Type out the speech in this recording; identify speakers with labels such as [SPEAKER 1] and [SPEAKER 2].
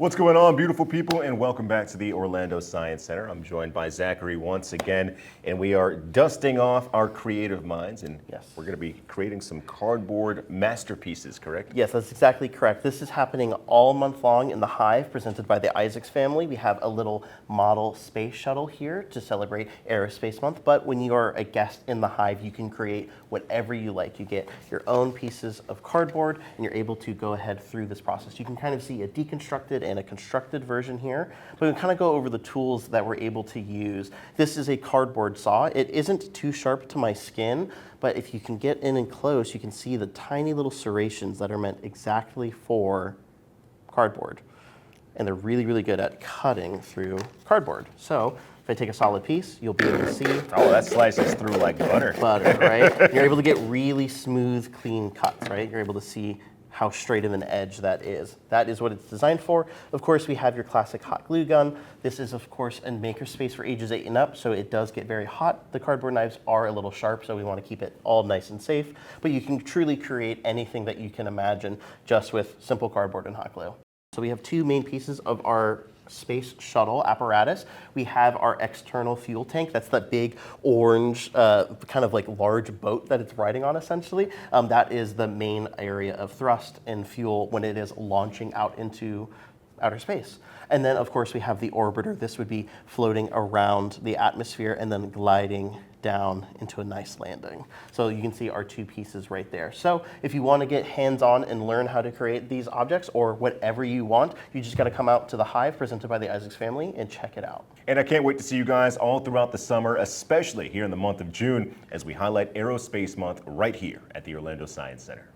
[SPEAKER 1] What's going on, beautiful people, and welcome back to the Orlando Science Center. I'm joined by Zachary once again, and we are dusting off our creative minds, and we're going to be creating some cardboard masterpieces, correct?
[SPEAKER 2] Yes, that's exactly correct. This is happening all month long in the Hive, presented by the Isaacs family. We have a little model space shuttle here to celebrate Aerospace Month, but when you are a guest in the Hive, you can create whatever you like. You get your own pieces of cardboard, and you're able to go ahead through this process. You can kind of see a deconstructed and a constructed version here, but we kind of go over the tools that we're able to use. This is a cardboard saw. It isn't too sharp to my skin, but if you can get in and close, you can see the tiny little serrations that are meant exactly for cardboard. And they're really, really good at cutting through cardboard. So if I take a solid piece, you'll be able to see.
[SPEAKER 1] Oh, that slices through like butter.
[SPEAKER 2] Butter, right? You're able to get really smooth, clean cuts, right? You're able to see how straight of an edge that is. That is what it's designed for. Of course, we have your classic hot glue gun. This is, of course, a Makerspace for ages 8 and up, so it does get very hot. The cardboard knives are a little sharp, so we want to keep it all nice and safe. But you can truly create anything that you can imagine just with simple cardboard and hot glue. So we have two main pieces of our space shuttle apparatus. We have our external fuel tank. That's that big orange, kind of like large boat that it's riding on, essentially. That is the main area of thrust and fuel when it is launching out into outer space. And then, of course, we have the orbiter. This would be floating around the atmosphere and then gliding down into a nice landing. So you can see our two pieces right there. So if you want to get hands-on and learn how to create these objects or whatever you want, you just got to come out to the Hive presented by the Isaacs family and check it out.
[SPEAKER 1] And I can't wait to see you guys all throughout the summer, especially here in the month of June, as we highlight Aerospace Month right here at the Orlando Science Center.